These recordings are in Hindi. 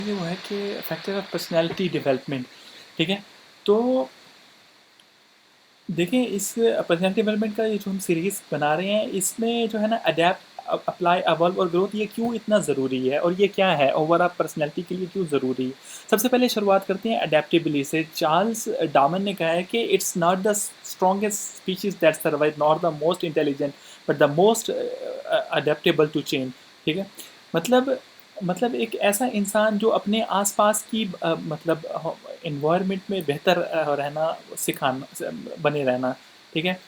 ये वो है कि फैक्टर ऑफ पर्सनैलिटी डेवलपमेंट, ठीक है। तो देखिए, इस पर्सनैलिटी डेवलपमेंट का ये जो हम सीरीज़ बना रहे हैं, इसमें जो है ना अडैप्ट, अप्लाई, एवॉल्व और ग्रोथ, ये क्यों इतना ज़रूरी है और ये क्या है ओवरऑल पर्सनैलिटी के लिए क्यों ज़रूरी है। सबसे पहले शुरुआत करते हैं अडेप्टेबिलिटी से। चार्ल्स डार्विन ने कहा है कि it's not the strongest species that survive not the most intelligent but the most adaptable to change, ठीक है। मतलब मतलब एक ऐसा इंसान जो अपने आसपास की मतलब इन्वायरमेंट में बेहतर रहना सिखाना, बने रहना, ठीक है।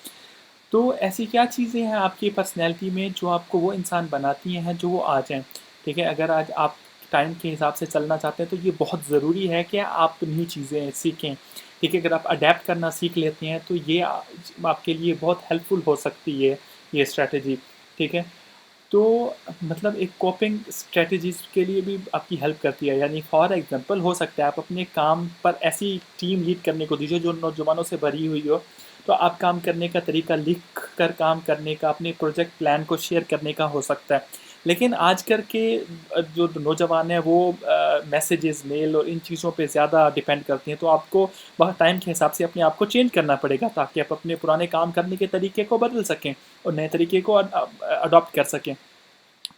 तो ऐसी क्या चीज़ें हैं आपकी पर्सनैलिटी में जो आपको वो इंसान बनाती हैं जो वो आज हैं, ठीक है। अगर आज आप टाइम के हिसाब से चलना चाहते हैं तो ये बहुत ज़रूरी है कि आप नई चीज़ें सीखें, ठीक है। अगर आप अडेप्ट करना सीख लेते हैं तो ये आपके लिए बहुत हेल्पफुल हो सकती है, ये स्ट्रैटेजी, ठीक है। तो मतलब एक कोपिंग स्ट्रेटजीज़ के लिए भी आपकी हेल्प करती है। यानी फॉर एग्ज़ाम्पल हो सकता है आप अपने काम पर ऐसी टीम लीड करने को दीजिए जो नौजवानों से भरी हुई हो। तो आप काम करने का तरीका लिख कर काम करने का, अपने प्रोजेक्ट प्लान को शेयर करने का हो सकता है। लेकिन आजकल के जो नौजवान हैं वो मैसेजेस, मेल और इन चीज़ों पे ज़्यादा डिपेंड करते हैं। तो आपको वह टाइम के हिसाब से अपने आप को चेंज करना पड़ेगा ताकि आप अपने पुराने काम करने के तरीके को बदल सकें और नए तरीके को अडॉप्ट कर सकें।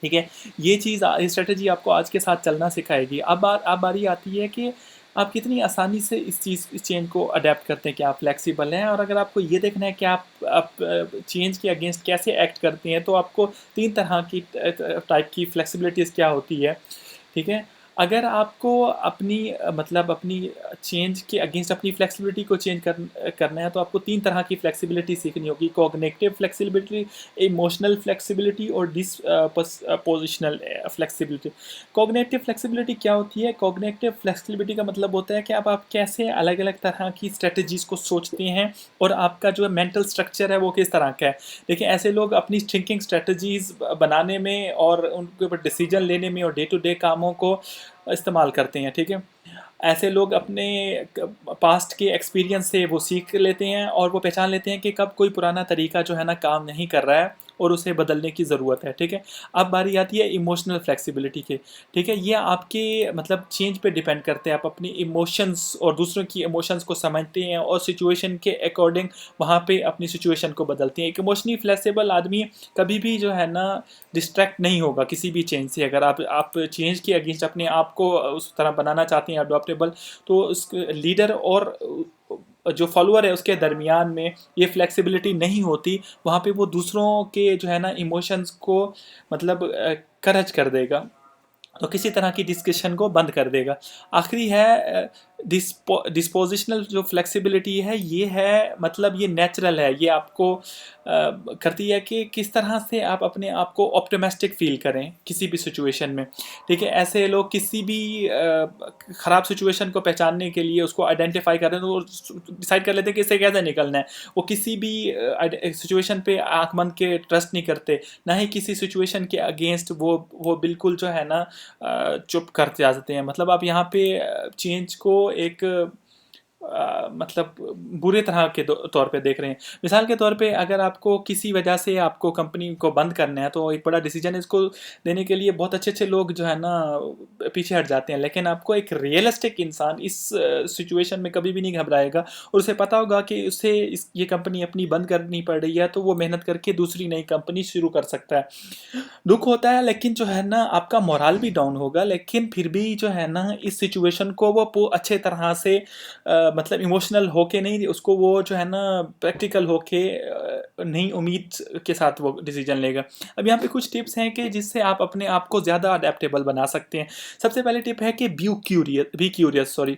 ठीक है? ये चीज़ ये स्ट्रैटेजी आपको आज के साथ चलना सिखाएगी। अब बारी आती है कि आप कितनी आसानी से इस चेंज को अडैप्ट करते हैं, क्या आप फ्लेक्सिबल हैं? और अगर आपको ये देखना है कि आप चेंज के अगेंस्ट कैसे एक्ट करते हैं, तो आपको 3 तरह की टाइप की फ्लेक्सिबिलिटीज़ क्या होती है, ठीक है? अगर आपको अपनी मतलब अपनी चेंज के अगेंस्ट अपनी फ्लेक्सिबिलिटी को चेंज करना है तो आपको 3 तरह की फ्लेक्सिबिलिटी सीखनी होगी। कॉग्निटिव फ्लेक्सिबिलिटी, इमोशनल फ्लेक्सिबिलिटी और पोजिशनल फ्लेक्सिबिलिटी। कॉग्निटिव फ्लेक्सिबिलिटी क्या होती है? कॉग्निटिव फ्लेक्सिबिलिटी का मतलब होता है कि आप कैसे अलग-अलग तरह की स्ट्रैटेजीज़ को सोचते हैं और आपका जो मेंटल स्ट्रक्चर है वो किस तरह का है। देखिए, ऐसे लोग अपनी थिंकिंग स्ट्रैटेजीज़ बनाने में और उनके ऊपर डिसीजन लेने में और डे टू डे कामों को इस्तेमाल करते हैं, ठीक है। ऐसे लोग अपने पास्ट के एक्सपीरियंस से वो सीख लेते हैं और वो पहचान लेते हैं कि कब कोई पुराना तरीका जो है ना काम नहीं कर रहा है और उसे बदलने की ज़रूरत है, ठीक है। अब बारी आती है इमोशनल फ्लेक्सिबिलिटी की, ठीक है। ये आपके मतलब चेंज पे डिपेंड करते हैं। आप अपनी इमोशंस और दूसरों की इमोशंस को समझते हैं और सिचुएशन के अकॉर्डिंग वहाँ पे अपनी सिचुएशन को बदलते हैं। एक इमोशनली फ्लेक्सिबल आदमी कभी भी जो है ना डिस्ट्रैक्ट नहीं होगा किसी भी चेंज से। अगर आप चेंज के अगेंस्ट अपने आप को उस तरह बनाना चाहते हैं अडॉप्टेबल, तो उस लीडर और जो फॉलोअर है उसके दरमियान में ये फ्लेक्सिबिलिटी नहीं होती। वहाँ पे वो दूसरों के जो है ना इमोशंस को मतलब करज कर देगा, तो किसी तरह की डिस्कशन को बंद कर देगा। आखिरी है डिस्पोजिशनल जो फ्लेक्सिबिलिटी है, ये है मतलब ये नेचुरल है। ये आपको करती है कि किस तरह से आप अपने आप को ऑप्टिमिस्टिक फील करें किसी भी सिचुएशन में, ठीक है। ऐसे लोग किसी भी ख़राब सिचुएशन को पहचानने के लिए उसको आइडेंटिफाई करें तो डिसाइड कर लेते हैं कि इससे कैसे निकलना है। वो किसी भी सिचुएशन पे आंख बंद के ट्रस्ट नहीं करते, ना ही किसी सिचुएशन के अगेंस्ट वो बिल्कुल जो है ना चुप कर जाते हैं। मतलब आप यहाँ पे चेंज को एक मतलब बुरे तरह के तौर पे देख रहे हैं। मिसाल के तौर पे अगर आपको किसी वजह से आपको कंपनी को बंद करना है तो एक बड़ा डिसीजन इसको देने के लिए बहुत अच्छे-अच्छे लोग जो है ना पीछे हट जाते हैं। लेकिन आपको एक रियलिस्टिक इंसान इस सिचुएशन में कभी भी नहीं घबराएगा और उसे पता होगा कि उसे ये कंपनी अपनी बंद करनी पड़ रही है तो वो मेहनत करके दूसरी नई कंपनी शुरू कर सकता है। दुःख होता है लेकिन जो है ना आपका मोरल भी डाउन होगा, लेकिन फिर भी जो है ना इस सिचुएशन को वो अच्छे तरह से मतलब इमोशनल होके नहीं, उसको वो जो है ना प्रैक्टिकल होके नई उम्मीद के साथ वो डिसीजन लेगा। अब यहाँ पे कुछ टिप्स हैं कि जिससे आप अपने आप को ज़्यादा अडेप्टेबल बना सकते हैं। सबसे पहले टिप है कि बी क्यूरियस, सॉरी।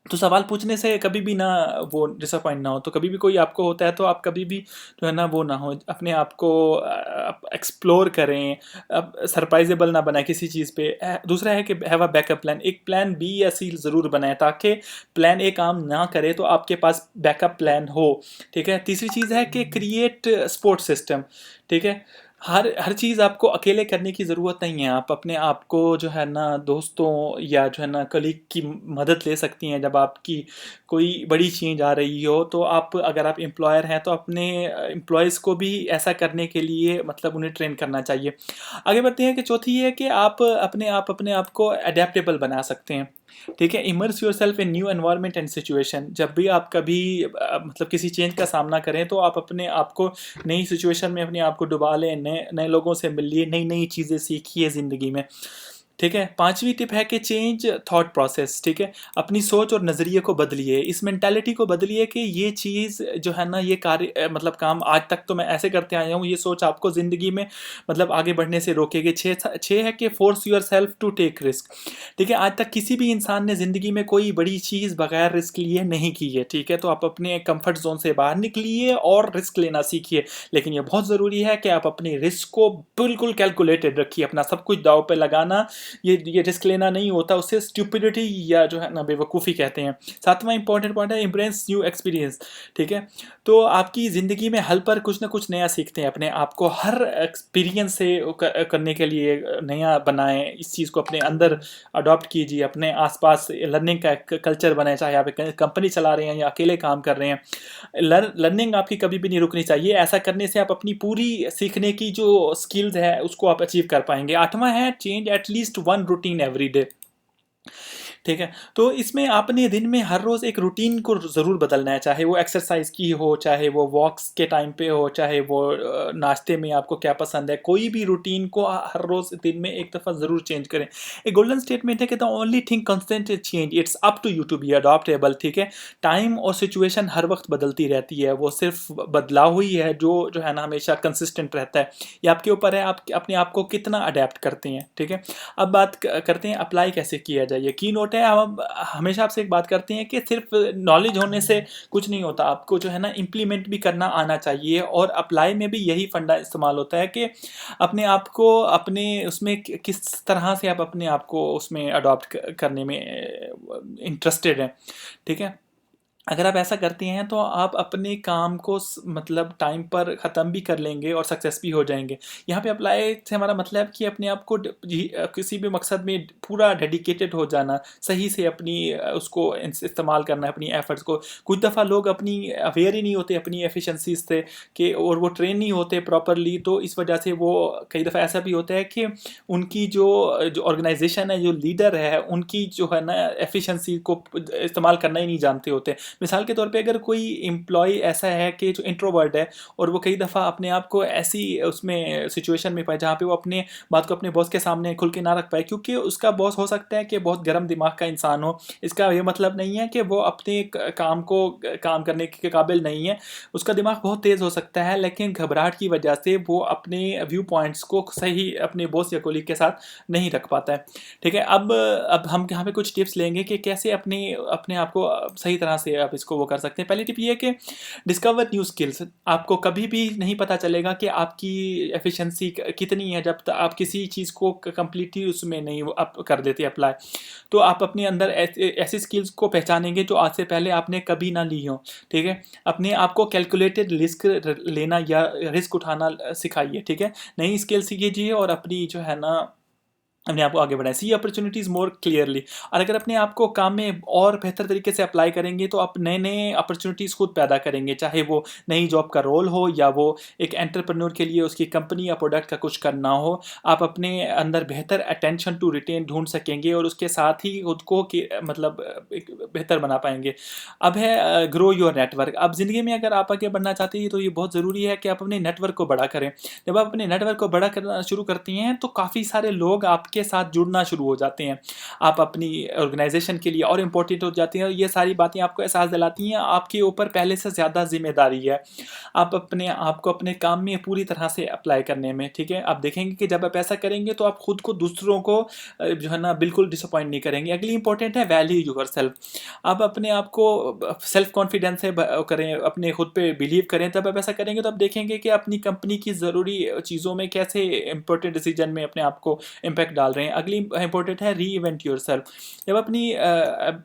तो सवाल पूछने से कभी भी ना वो डिसअपॉइंट ना हो। तो कभी भी कोई आपको होता है तो आप कभी भी जो है ना वो ना हो, अपने आप को एक्सप्लोर करें, अब सरप्राइजेबल ना बनाए किसी चीज़ पे। दूसरा है कि हैव अ बैकअप प्लान, एक प्लान बी या सी ज़रूर बनाएं ताकि प्लान ए काम ना करे तो आपके पास बैकअप प्लान हो, ठीक है। तीसरी चीज़ है कि क्रिएट सपोर्ट सिस्टम, ठीक है। हर चीज़ आपको अकेले करने की ज़रूरत नहीं है। आप अपने आप को जो है ना दोस्तों या जो है ना कलीग की मदद ले सकती हैं जब आपकी कोई बड़ी चेंज आ रही हो। तो आप अगर आप एम्प्लॉयर हैं तो अपने एम्प्लॉइज़ को भी ऐसा करने के लिए मतलब उन्हें ट्रेन करना चाहिए। आगे बढ़ते हैं कि चौथी ये है कि आप अपने आप को अडैप्टेबल बना सकते हैं। ठीक है? Immerse yourself in new environment and situation. जब भी आप कभी मतलब किसी चेंज का सामना करें तो आप अपने आप को नई सिचुएशन में अपने आप को डुबा लें, नए नए लोगों से मिलिए, नई-नई चीज़ें सीखिए ज़िंदगी में। ठीक है? 5वीं टिप है कि चेंज थॉट प्रोसेस, ठीक है? अपनी सोच और नज़रिए को बदलिए, इस मेंटालिटी को बदलिए कि ये चीज़ जो है ना ये कार्य मतलब काम आज तक तो मैं ऐसे करते आया हूँ, ये सोच आपको ज़िंदगी में मतलब आगे बढ़ने से रोकेगी। 6 है कि force yourself to take risk, ठीक है? आज तक किसी भी इंसान ने ज़िंदगी में कोई बड़ी चीज़ बगैर रिस्क लिए नहीं की है, ठीक है? तो आप अपने कम्फर्ट ज़ोन से बाहर निकलिए और रिस्क लेना सीखिए। लेकिन ये बहुत ज़रूरी है कि आप अपने रिस्क को बिल्कुल कैलकुलेटेड रखिए, अपना सब कुछ दाँव पे लगाना ये रिस्क लेना नहीं होता, उससे स्टुपिडिटी या जो है ना बेवकूफ़ी कहते हैं। 7वां इंपॉर्टेंट पॉइंट है एम्ब्रेस न्यू एक्सपीरियंस, ठीक है? तो आपकी ज़िंदगी में हल पर कुछ ना कुछ नया सीखते हैं, अपने आप को हर एक्सपीरियंस से करने के लिए नया बनाएँ, इस चीज़ को अपने अंदर अडॉप्ट कीजिए, अपने आस-पास लर्निंग का एक कल्चर बनाएँ, चाहे आप एक कंपनी चला रहे हैं या अकेले काम कर रहे हैं। लर्निंग आपकी कभी भी नहीं रुकनी चाहिए, ऐसा करने से आप अपनी पूरी सीखने की जो स्किल्स है उसको आप अचीव कर पाएँगे। 8वां है change at least one routine every day. ठीक है? तो इसमें आपने दिन में हर रोज़ एक रूटीन को ज़रूर बदलना है, चाहे वो एक्सरसाइज़ की हो, चाहे वो वॉक्स के टाइम पे हो, चाहे वो नाश्ते में आपको क्या पसंद है, कोई भी रूटीन को हर रोज़ दिन में एक दफ़ा ज़रूर चेंज करें। एक गोल्डन स्टेटमेंट है कि the only thing constant is change, it's up to you to be adoptable, ठीक है? टाइम और सिचुएशन हर वक़्त बदलती रहती है, वो सिर्फ़ बदलाव ही है जो है ना हमेशा कंसिस्टेंट रहता है। ये आपके ऊपर है, आप अपने आप को कितना अडैप्ट करते हैं, ठीक है? अब बात करते हैं अप्लाई कैसे किया जाए। ये की-नोट है, हम हमेशा आपसे एक बात करते हैं कि सिर्फ़ नॉलेज होने से कुछ नहीं होता, आपको जो है ना इम्प्लीमेंट भी करना आना चाहिए और अप्लाई में भी यही फंडा इस्तेमाल होता है कि अपने आप को अपने उसमें किस तरह से आप अपने आप को उसमें अडॉप्ट करने में इंटरेस्टेड हैं, ठीक है? अगर आप ऐसा करती हैं तो आप अपने काम को मतलब टाइम पर ख़त्म भी कर लेंगे और सक्सेस भी हो जाएँगे। यहाँ पे अप्लाई से हमारा मतलब कि अपने आप को किसी भी मकसद में पूरा डेडिकेटेड हो जाना, सही से अपनी उसको इस्तेमाल करना है अपनी एफ़र्ट्स को। कुछ दफ़ा लोग अपनी अवेयर ही नहीं होते अपनी एफ़िशिएंसीज़ से कि और वो ट्रेन नहीं होते प्रॉपरली, तो इस वजह से वो कई दफ़ा ऐसा भी होता है कि उनकी जो ऑर्गेनाइज़ेशन है, जो लीडर है, उनकी जो है ना एफ़िशिएंसी को इस्तेमाल करना ही नहीं जानते होते। मिसाल के तौर पे अगर कोई एम्प्लॉयी ऐसा है कि जो इंट्रोवर्ट है और वो कई दफ़ा अपने आप को ऐसी उसमें सिचुएशन में पाए जहाँ पे वो अपने बात को अपने बॉस के सामने खुल के ना रख पाए, क्योंकि उसका बॉस हो सकता है कि बहुत गर्म दिमाग का इंसान हो। इसका ये मतलब नहीं है कि वो अपने काम को काम करने के काबिल नहीं है, उसका दिमाग बहुत तेज़ हो सकता है, लेकिन घबराहट की वजह से वो अपने व्यू पॉइंट्स को सही अपने बॉस या कोलीग के साथ नहीं रख पाता है। ठीक है? अब हम यहाँ पे कुछ टिप्स लेंगे कि कैसे अपने अपने आप को सही तरह से आप इसको वो कर सकते हैं। पहली टिप ये है कि डिस्कवर न्यू स्किल्स। आपको कभी भी नहीं पता चलेगा कि आपकी एफिशिएंसी कितनी है जब तक आप किसी चीज़ को कंप्लीटली उसमें नहीं वो आप कर देते अप्लाई। तो आप अपने अंदर ऐसी स्किल्स को पहचानेंगे जो आज से पहले आपने कभी ना ली हो, ठीक है? अपने आप को कैलकुलेटेड रिस्क लेना या रिस्क उठाना सिखाइए, ठीक है? नई स्किल सीखिए और अपनी जो है ना अपने आप को आगे बढ़ाएँ। सी अपॉर्च्युनिटीज़ मोर क्लियरली। और अगर अपने आप को काम में और बेहतर तरीके से अप्लाई करेंगे तो आप नए-नए अपॉर्च्युनिटीज़ खुद पैदा करेंगे, चाहे वो नई जॉब का रोल हो या वो एक एंटरप्रेन्योर के लिए उसकी कंपनी या प्रोडक्ट का कुछ करना हो। आप अपने अंदर बेहतर अटेंशन टू रिटेन ढूँढ सकेंगे और उसके साथ ही खुद को मतलब एक बेहतर बना पाएँगे। अब है ग्रो योर नेटवर्क। अब ज़िंदगी में अगर आप आगे बढ़ना चाहते हैं तो ये बहुत ज़रूरी है कि आप अपने नेटवर्क को बड़ा करें। जब आप अपने नेटवर्क को बड़ा करना शुरू करती हैं तो काफ़ी सारे लोग आपके साथ जुड़ना शुरू हो जाते हैं। आप अपनी ऑर्गेनाइज़ेशन के लिए और इम्पोर्टेंट हो जाती हैं और ये सारी बातें आपको एहसास दिलाती हैं आपके ऊपर पहले से ज़्यादा ज़िम्मेदारी है। आप अपने आप को अपने काम में पूरी तरह से अप्लाई करने में, ठीक है? आप देखेंगे कि जब आप ऐसा करेंगे तो आप खुद को दूसरों को जो है ना बिल्कुल डिसअपॉइंट नहीं करेंगे। अगली इम्पोर्टेंट है वैल्यू योरसेल्फ। आप अपने आप को सेल्फ कॉन्फिडेंस से करें, अपने खुद पे बिलीव करें, तब आप ऐसा करेंगे तो आप देखेंगे कि अपनी कंपनी की ज़रूरी चीज़ों में कैसे इम्पोर्टेंट डिसीजन में अपने आप को इम्पैक्ट डाल रहे हैं। अगली इंपॉर्टेंट है री इवेंट योरसेल्फ। जब अपनी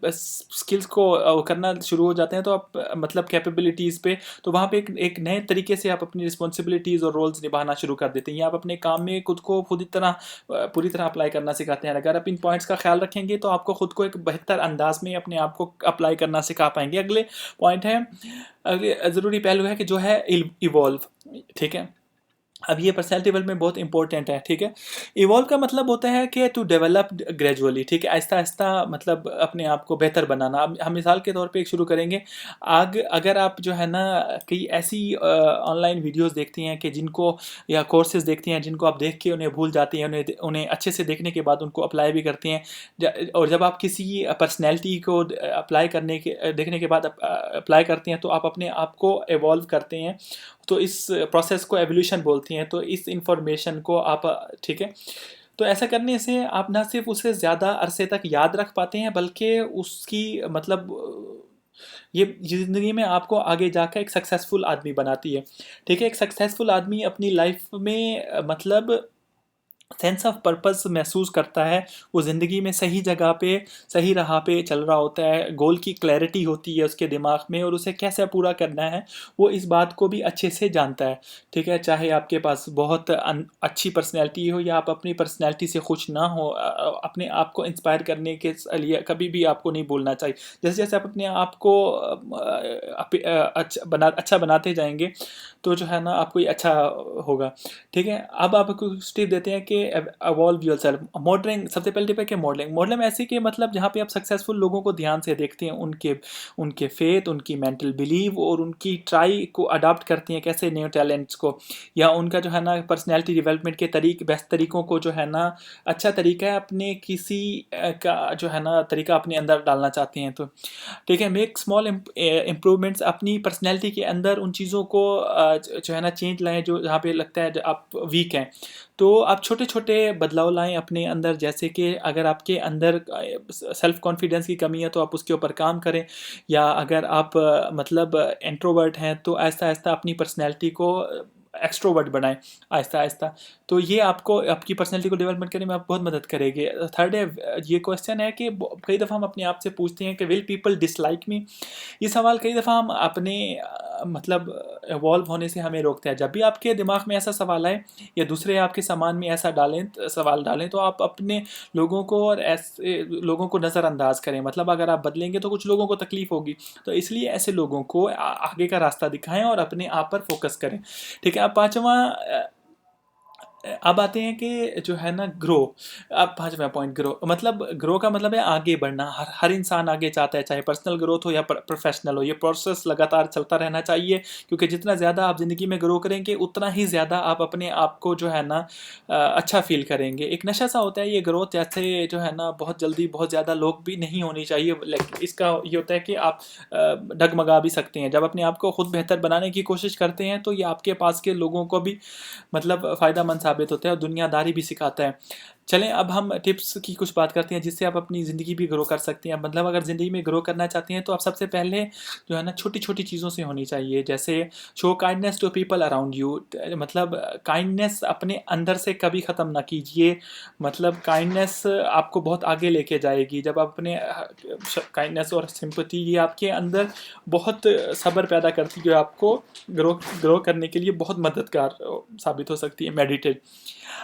स्किल्स को करना शुरू हो जाते हैं तो आप मतलब कैपेबिलिटीज़ पे, तो वहाँ पे एक नए तरीके से आप अपनी रिस्पॉन्सिबिलिटीज़ और रोल्स निभाना शुरू कर देते हैं, या आप अपने काम में खुद को पूरी तरह अप्लाई करना सिखाते हैं। अगर आप इन पॉइंट्स का ख्याल रखेंगे तो आपको खुद को एक बेहतर अंदाज में अपने आप को अप्लाई करना सिखा पाएंगे। अगले पॉइंट है, अगले ज़रूरी पहलू है कि जो है इवॉल्व। ठीक है, अब ये पर्सनैलिटी डेवलपमेंट में बहुत इंपॉर्टेंट है। ठीक है, इवॉल्व का मतलब होता है कि टू डेवलप ग्रेजुअली। ठीक है, आहिस्ता आहिस्ता मतलब अपने आप को बेहतर बनाना। अब हम मिसाल के तौर पे एक शुरू करेंगे। अगर आप जो है ना कई ऐसी ऑनलाइन वीडियोस देखती हैं कि जिनको, या कोर्सेज देखती हैं जिनको आप देख के उन्हें भूल जाती हैं, उन्हें अच्छे से देखने के बाद उनको अप्लाई भी करती हैं। और जब आप किसी पर्सनैलिटी को अप्लाई करने के देखने के बाद अप्लाई करती हैं तो आप अपने आप को एवॉल्व करते हैं। तो इस प्रोसेस को एवोल्यूशन बोलती हैं। तो इस इंफॉर्मेशन को आप, ठीक है, तो ऐसा करने से आप ना सिर्फ उसे ज़्यादा अरसे तक याद रख पाते हैं, बल्कि उसकी मतलब ये ज़िंदगी में आपको आगे जाकर एक सक्सेसफुल आदमी बनाती है। ठीक है, एक सक्सेसफुल आदमी अपनी लाइफ में मतलब सेंस ऑफ पर्पस महसूस करता है। वो ज़िंदगी में सही जगह पे, सही राह पे चल रहा होता है। गोल की क्लैरिटी होती है उसके दिमाग में, और उसे कैसे पूरा करना है वो इस बात को भी अच्छे से जानता है। ठीक है, चाहे आपके पास बहुत अच्छी पर्सनैलिटी हो या आप अपनी पर्सनैलिटी से खुश ना हो, अपने आप को इंस्पायर करने के लिए कभी भी आपको नहीं भूलना चाहिए। जैसे जैसे आप अपने आप को अच्छा बनाते जाएंगे तो जो है ना आपको ये अच्छा होगा। ठीक है, अब आपको टिप देते हैं कि अवॉल्व योरसेल्फ। मॉडलिंग, सबसे पहले टिप है कि मॉडलिंग ऐसी कि मतलब जहाँ पे आप सक्सेसफुल लोगों को ध्यान से देखते हैं, उनके उनके फेथ, उनकी मेंटल बिलीव और उनकी ट्राई को अडाप्ट करती हैं कैसे न्यू टैलेंट्स को, या उनका जो है ना पर्सनैलिटी डेवलपमेंट के बेस्ट तरीकों को जो है ना अच्छा तरीका है अपने किसी का जो है ना तरीका अपने अंदर डालना चाहते हैं तो। ठीक है, मेक स्मॉल इम्प्रूवमेंट्स। अपनी पर्सनैलिटी के अंदर उन चीज़ों को जो है ना चेंज लाएं जो जहाँ पे लगता है आप वीक हैं, तो आप छोटे छोटे बदलाव लाएं अपने अंदर। जैसे कि अगर आपके अंदर सेल्फ कॉन्फिडेंस की कमी है तो आप उसके ऊपर काम करें, या अगर आप मतलब इंट्रोवर्ट हैं तो आहिस्ता आहिस्ता अपनी पर्सनैलिटी को एक्सट्रोवर्ट बनाएं आहिस्ता आहिस्ता। तो ये आपको आपकी पर्सनैलिटी को डेवलपमेंट करने में आप बहुत मदद करेगी। थर्ड है, ये क्वेश्चन है कि कई दफ़ा हम अपने आप से पूछते हैं कि विल पीपल डिसलाइक मी। ये सवाल कई दफ़ा हम अपने मतलब इवॉल्व होने से हमें रोकता है। जब भी आपके दिमाग में ऐसा सवाल आए या दूसरे आपके सामान में ऐसा सवाल डालें तो आप अपने लोगों को और ऐसे लोगों को नज़रअंदाज करें। मतलब अगर आप बदलेंगे तो कुछ लोगों को तकलीफ़ होगी, तो इसलिए ऐसे लोगों को आगे का रास्ता दिखाएं और अपने आप पर फोकस करें। ठीक है, अब पाँचवा, अब आते हैं कि जो है ना ग्रो। अब पांचवा पॉइंट, ग्रो मतलब, ग्रो का मतलब है आगे बढ़ना। हर इंसान आगे चाहता है, चाहे पर्सनल ग्रोथ हो या प्रोफेशनल हो। ये प्रोसेस लगातार चलता रहना चाहिए, क्योंकि जितना ज़्यादा आप ज़िंदगी में ग्रो करेंगे उतना ही ज़्यादा आप अपने आप को जो है ना अच्छा फील करेंगे। एक नशा सा होता है ये ग्रोथ, जैसे जो है ना बहुत जल्दी बहुत ज़्यादा लोग भी नहीं होनी चाहिए। लाइक इसका ये होता है कि आप डगमगा भी सकते हैं। जब अपने आप को खुद बेहतर बनाने की कोशिश करते हैं तो ये आपके पास के लोगों को भी मतलब फ़ायदेमंद साबित होता है और दुनियादारी भी सिखाता है। चलें अब हम टिप्स की कुछ बात करते हैं जिससे आप अपनी ज़िंदगी भी ग्रो कर सकते हैं। मतलब अगर ज़िंदगी में ग्रो करना चाहते हैं तो आप सबसे पहले जो है ना छोटी-छोटी चीज़ों से होनी चाहिए। जैसे show kindness to people around you. मतलब काइंडनेस अपने अंदर से कभी ख़त्म ना कीजिए। मतलब काइंडनेस आपको बहुत आगे लेके जाएगी। जब आप अपने काइंडनेस और सिंपैथी ये आपके अंदर बहुत सब्र पैदा करती है, जो आपको ग्रो करने के लिए बहुत मददगार साबित हो सकती है। मेडिटेट,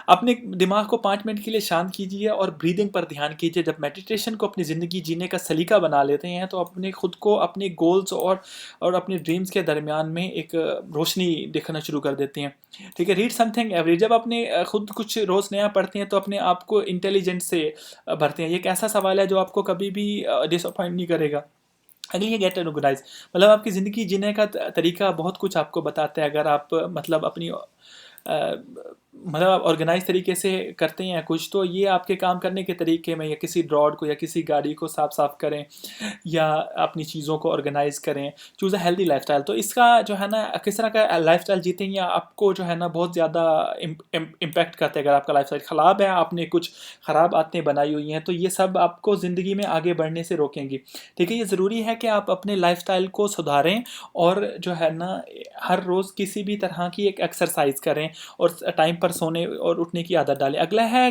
अपने दिमाग को 5 मिनट के लिए शांत कीजिए और ब्रीदिंग पर ध्यान कीजिए। जब मेडिटेशन को अपनी ज़िंदगी जीने का सलीका बना लेते हैं तो अपने खुद को अपने गोल्स और अपने ड्रीम्स के दरमियान में एक रोशनी दिखना शुरू कर देते हैं। ठीक है, रीड समथिंग एवरी। जब अपने खुद कुछ रोज़ नया पढ़ते हैं तो अपने आप को इंटेलिजेंट से भरते हैं। ये एक ऐसा सवाल है जो आपको कभी भी डिसअपॉइंट नहीं करेगा। अगली है गेट ऑर्गेनाइज। मतलब आपकी ज़िंदगी जीने का तरीका बहुत कुछ आपको बताता है। अगर आप मतलब अपनी मतलब आप ऑर्गेनाइज तरीके से करते हैं कुछ, तो ये आपके काम करने के तरीके में, या किसी ड्रॉर को या किसी गाड़ी को साफ करें, या अपनी चीज़ों को ऑर्गेनाइज करें। Choose a healthy lifestyle. तो इसका जो है ना किस तरह का लाइफस्टाइल जीते हैं या आपको जो है ना बहुत ज़्यादा इम्पैक्ट करता है। अगर आपका लाइफस्टाइल ख़राब है, आपने कुछ ख़राब आदतें बनाई हुई हैं, तो ये सब आपको ज़िंदगी में आगे बढ़ने से रोकेंगी। ठीक है, ये ज़रूरी है कि आप अपने लाइफस्टाइल को सुधारें और जो है ना हर रोज़ किसी भी तरह की एक एक्सरसाइज करें और टाइम पर सोने और उठने की आदत डालें। अगला है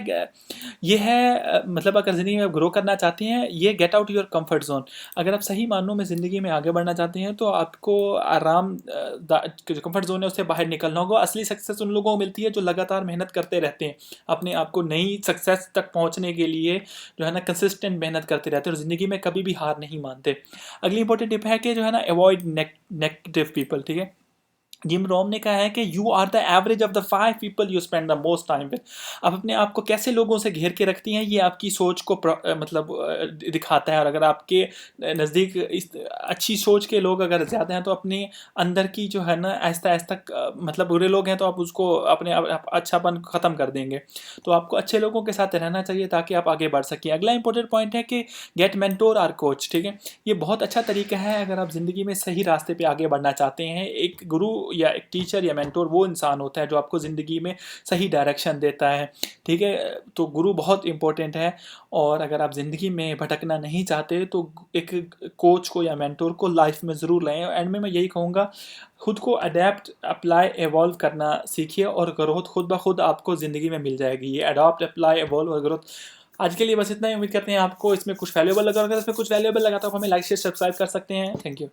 ये है मतलब अगर ज़िंदगी में आप ग्रो करना चाहते हैं, ये get out your comfort zone. अगर आप सही मायनों में ज़िंदगी में आगे बढ़ना चाहते हैं तो आपको आराम जो कंफर्ट ज़ोन है उससे बाहर निकलना होगा। असली सक्सेस उन लोगों को मिलती है जो लगातार मेहनत करते रहते हैं, अपने आप को नई सक्सेस तक पहुँचने के लिए जो है ना कंसिस्टेंट मेहनत करते रहते हैं और ज़िंदगी में कभी भी हार नहीं मानते। अगली इंपॉर्टेंट टिप है कि जो है ना अवॉइड नेगेटिव पीपल, ठीक है। जिम रोम ने कहा है कि you are the average of the 5 people you spend the most time with. आप अपने आप को कैसे लोगों से घेर के रखती हैं, ये आपकी सोच को मतलब दिखाता है। और अगर आपके नज़दीक इस अच्छी सोच के लोग अगर ज़्यादा हैं तो अपने अंदर की जो है ना आहिस्ता आहिस्ता मतलब बुरे लोग हैं तो आप उसको अपने अच्छापन ख़त्म कर देंगे। तो आपको अच्छे लोगों के साथ रहना चाहिए ताकि आप आगे बढ़ सकें। अगला इंपॉर्टेंट पॉइंट है कि गेट मेंटोर और कोच, ठीक है। ये बहुत अच्छा तरीका है अगर आप ज़िंदगी में सही रास्ते पे आगे बढ़ना चाहते हैं। एक गुरु या एक टीचर या मेंटोर वो इंसान होता है जो आपको ज़िंदगी में सही डायरेक्शन देता है, ठीक है। तो गुरु बहुत इंपॉर्टेंट है। और अगर आप ज़िंदगी में भटकना नहीं चाहते तो एक कोच को या मेंटोर को लाइफ में ज़रूर लाएं। एंड में मैं यही कहूँगा, खुद को अडेप्ट, अप्लाई, एवॉल्व करना सीखिए और ग्रोथ खुद ब खुद आपको ज़िंदगी में मिल जाएगी। ये अडॉप्ट, अप्लाई, एवॉल्व और ग्रोथ। आज के लिए बस इतना ही। उम्मीद करते हैं आपको इसमें कुछ वैल्यूएबल लगा। अगर इसमें कुछ वैल्यूएबल लगा तो आप हमें लाइक शेयर सब्सक्राइब कर सकते हैं। Thank you.